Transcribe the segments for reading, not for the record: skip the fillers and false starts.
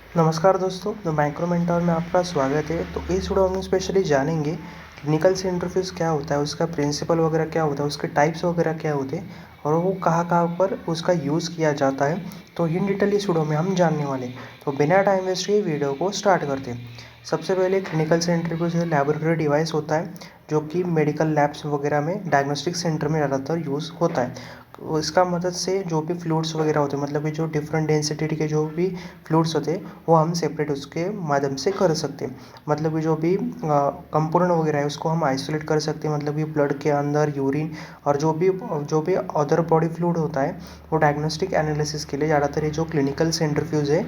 नमस्कार दोस्तों, the micro mentor में आपका स्वागत है। तो इस वीडियो में हम स्पेशली जानेंगे क्लिनिकल सेंट्रीफ्यूज क्या होता है, उसका प्रिंसिपल वगैरह क्या होता है, उसके टाइप्स वगैरह क्या होते हैं और वो कहाँ-कहाँ पर उसका यूज़ किया जाता है। तो इन डिटेल इस वीडियो में हम जानने वाले हैं। तो बिना टाइम वेस्ट किए वीडियो को स्टार्ट करते हैं। सबसे पहले क्लिनिकल सेंट्रीफ्यूज लैबोरेटरी डिवाइस होता है जो कि मेडिकल लैब्स वगैरह में डायग्नोस्टिक सेंटर में ज़्यादातर यूज़ होता है। तो इसका मदद से जो भी फ्लूइड्स वगैरह होते हैं, मतलब कि जो डिफरेंट डेंसिटी के जो भी फ्लूइड्स होते हैं वो हम सेपरेट उसके माध्यम से कर सकते हैं। मतलब कि जो भी कंपोनेंट वगैरह है उसको हम आइसोलेट कर सकते हैं, मतलब कि ब्लड के अंदर यूरिन और जो भी अदर बॉडी फ्लूइड होता है वो डायग्नोस्टिक एनालिसिस के लिए ज़्यादातर ये जो क्लिनिकल सेंट्रीफ्यूज है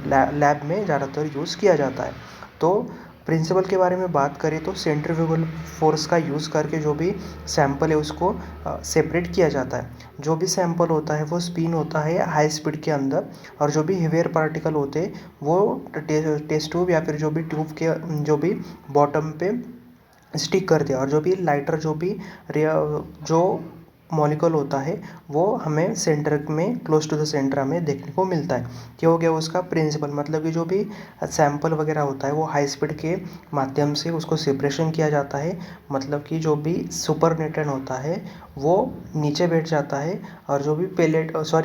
लैब में ज़्यादातर यूज़ किया जाता है। तो प्रिंसिपल के बारे में बात करें तो सेंट्रीफ्यूगल फोर्स का यूज़ करके जो भी सैंपल है उसको सेपरेट किया जाता है। जो भी सैंपल होता है वो स्पिन होता है हाई स्पीड के अंदर, और जो भी हेवियर पार्टिकल होते हैं वो टेस्ट ट्यूब या फिर जो भी ट्यूब के जो भी बॉटम पे स्टिक करते हैं, और जो भी लाइटर जो मॉलिक्यूल होता है वो हमें सेंटर में क्लोज टू द सेंटर हमें देखने को मिलता है। क्या हो गया उसका प्रिंसिपल, मतलब कि जो भी सैंपल वगैरह होता है वो हाई स्पीड के माध्यम से उसको सेपरेशन किया जाता है। मतलब कि जो भी सुपरनेटन होता है वो नीचे बैठ जाता है, और जो भी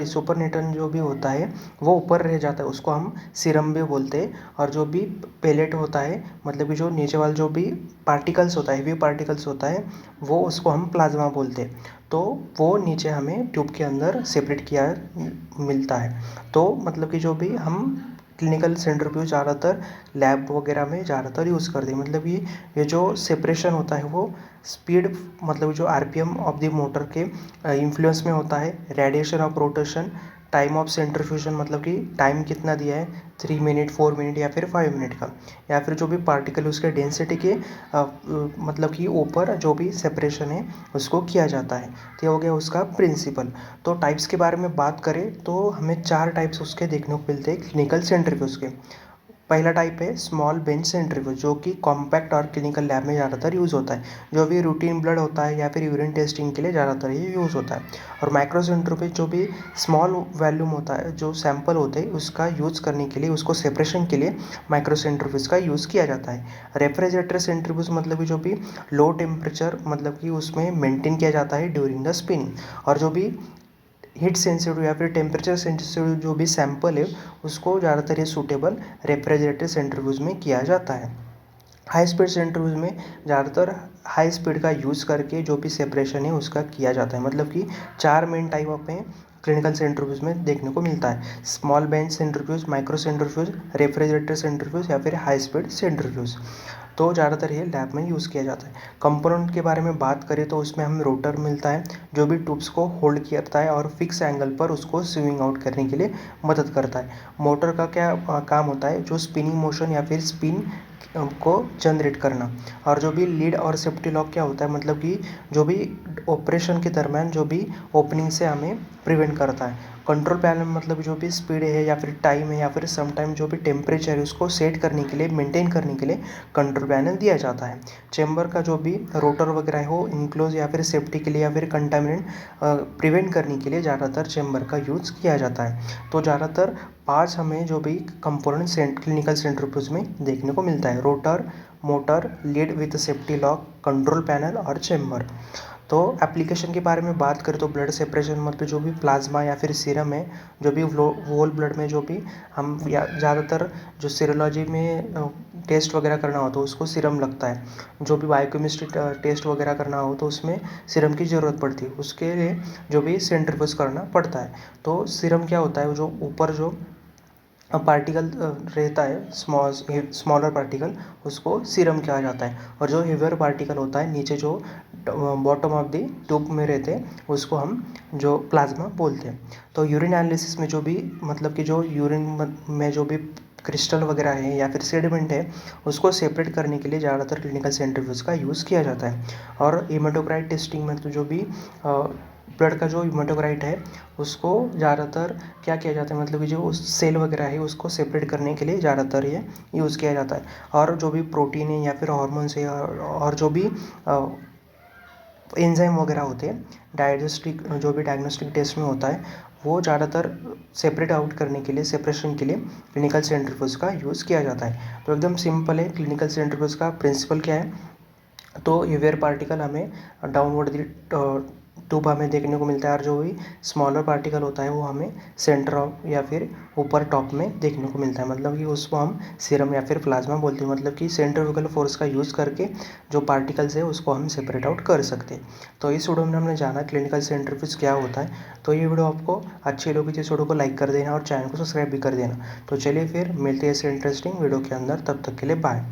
सुपरनेटन जो भी होता है वो ऊपर रह जाता है, उसको हम सीरम भी बोलते हैं। और जो भी पेलेट होता है, मतलब कि जो नीचे वाला जो भी पार्टिकल्स होता है, हेवी पार्टिकल्स होता है, वो उसको हम प्लाज्मा बोलते हैं। तो वो नीचे हमें ट्यूब के अंदर सेपरेट किया मिलता है। तो मतलब कि जो भी हम क्लिनिकल सेंट्रीफ्यूज ज़्यादातर लैब वगैरह में ज़्यादातर यूज़ करते हैं। मतलब ये जो सेपरेशन होता है वो स्पीड, मतलब जो आरपीएम ऑफ द मोटर के इन्फ्लुएंस में होता है। Radiation of rotation, time of centrifugation, मतलब कि टाइम कितना दिया है, 3 मिनट, 4 मिनट या फिर 5 मिनट का, या फिर जो भी पार्टिकल उसके डेंसिटी के मतलब कि ऊपर जो भी सेपरेशन है उसको किया जाता है। तो ये हो गया उसका प्रिंसिपल। तो टाइप्स के बारे में बात करें तो हमें 4 टाइप्स उसके देखने को मिलते हैं क्लिनिकल सेंट्रीफ्यूज के। पहला टाइप है स्मॉल बेंच सेंट्रीफ्यूज, जो कि कॉम्पैक्ट और क्लिनिकल लैब में ज़्यादातर यूज़ होता है। जो भी रूटीन ब्लड होता है या फिर यूरिन टेस्टिंग के लिए ज़्यादातर ये यूज़ होता है। और माइक्रो सेंट्रीफ्यूज जो भी स्मॉल वॉल्यूम होता है, जो सैंपल होते हैं उसका यूज़ करने के लिए, उसको सेपरेशन के लिए माइक्रो सेंट्रीफ्यूज का यूज़ किया जाता है। रेफ्रिजरेटर सेंट्रीफ्यूज मतलब कि जो भी लो टेम्परेचर, मतलब कि उसमें मेंटेन किया जाता है ड्यूरिंग द स्पिनिंग। और जो भी हीट सेंसिटिव या फिर टेम्परेचर सेंसिटिव जो भी सैंपल है उसको ज़्यादातर ये सूटेबल रेफ्रिजरेटर सेंट्रीफ्यूज में किया जाता है। हाई स्पीड सेंट्रीफ्यूज में ज़्यादातर हाई स्पीड का यूज़ करके जो भी सेपरेशन है उसका किया जाता है। मतलब कि 4 मेन टाइप ऑफ में क्लिनिकल सेंट्रीफ्यूज में देखने को मिलता है: small bench centrifuge, micro centrifuge, refrigerator centrifuge या फिर हाई स्पीड सेंट्रीफ्यूज। तो ज़्यादातर ये लैब में यूज़ किया जाता है। कंपोनेंट के बारे में बात करें तो उसमें हमें रोटर मिलता है जो भी ट्यूब्स को होल्ड करता है और फिक्स एंगल पर उसको स्विंग आउट करने के लिए मदद करता है। मोटर का क्या काम होता है, जो स्पिनिंग मोशन या फिर स्पिन को जनरेट करना। और जो भी लीड और सेफ्टी लॉक क्या होता है, मतलब कि जो भी ऑपरेशन के दरमियान जो भी ओपनिंग से हमें प्रिवेंट करता है। कंट्रोल पैनल मतलब जो भी स्पीड है या फिर टाइम है या फिर सम टाइम जो भी टेम्परेचर है उसको सेट करने के लिए, मेंटेन करने के लिए कंट्रोल पैनल दिया जाता है। चेंबर का जो भी रोटर वगैरह है वो इनक्लोज या फिर सेफ्टी के लिए या फिर कंटामिनेंट प्रिवेंट करने के लिए ज़्यादातर चेंबर का यूज़ किया जाता है। तो ज़्यादातर 5 हमें जो भी कंपोनेंट क्लिनिकल सेंट्रीफ्यूज में देखने को मिलता है: rotor, motor, lead with safety lock, control panel और चेंबर। तो एप्लीकेशन के बारे में बात करें तो ब्लड सेपरेशन, मतलब जो भी प्लाज्मा या फिर सीरम है, जो भी होल ब्लड में जो भी हम या ज़्यादातर जो सीरोलॉजी में टेस्ट वगैरह करना हो तो उसको सीरम लगता है। जो भी बायोकेमिस्ट्री टेस्ट वगैरह करना हो तो उसमें सीरम की ज़रूरत पड़ती है, उसके लिए जो भी सेंट्रीफ्यूज करना पड़ता है। तो सीरम क्या होता है, जो ऊपर जो पार्टिकल रहता है, स्मॉलर पार्टिकल, उसको सीरम कहा जाता है। और जो हेवियर पार्टिकल होता है नीचे जो बॉटम ऑफ द ट्यूब में रहते हैं उसको हम जो प्लाज्मा बोलते हैं। तो यूरिन एनालिसिस में जो भी, मतलब कि जो यूरिन में जो भी क्रिस्टल वगैरह है या फिर सेडिमेंट है उसको सेपरेट करने के लिए ज़्यादातर क्लिनिकल सेंट्रीफ्यूज का यूज़ किया जाता है। और हेमाटोक्राइट टेस्टिंग में तो जो भी ब्लड का जो हेमाटोक्राइट है उसको ज़्यादातर क्या किया जाता है, मतलब कि जो उस सेल वगैरह है उसको सेपरेट करने के लिए ज़्यादातर ये यूज़ किया जाता है। और जो भी प्रोटीन है या फिर हार्मोन्स है और जो भी एंजाइम वगैरह होते हैं, डायग्नोस्टिक जो भी डायग्नोस्टिक टेस्ट में होता है वो ज़्यादातर सेपरेट आउट करने के लिए, सेपरेशन के लिए क्लिनिकल सेंट्रीफ्यूज का यूज़ किया जाता है। तो एकदम सिंपल है, क्लिनिकल सेंट्रीफ्यूज का प्रिंसिपल क्या है। तो ईवीआर पार्टिकल हमें डाउनवर्ड ट्यूब हमें देखने को मिलता है, और जो भी स्मॉलर पार्टिकल होता है वो हमें सेंटर ऑफ या फिर ऊपर टॉप में देखने को मिलता है। मतलब कि उसको हम सीरम या फिर प्लाज्मा बोलते हैं। मतलब कि सेंट्रीफ्यूगल फोर्स का यूज़ करके जो पार्टिकल्स है उसको हम सेपरेट आउट कर सकते हैं। तो इस वीडियो में हमने जाना क्लिनिकल सेंट्रीफ्यूज क्या होता है। तो ये वीडियो आपको अच्छी लगी तो इस वीडियो को लाइक कर देना और चैनल को सब्सक्राइब भी कर देना। तो चलिए फिर मिलते हैं ऐसे इंटरेस्टिंग वीडियो के अंदर, तब तक के लिए बाय।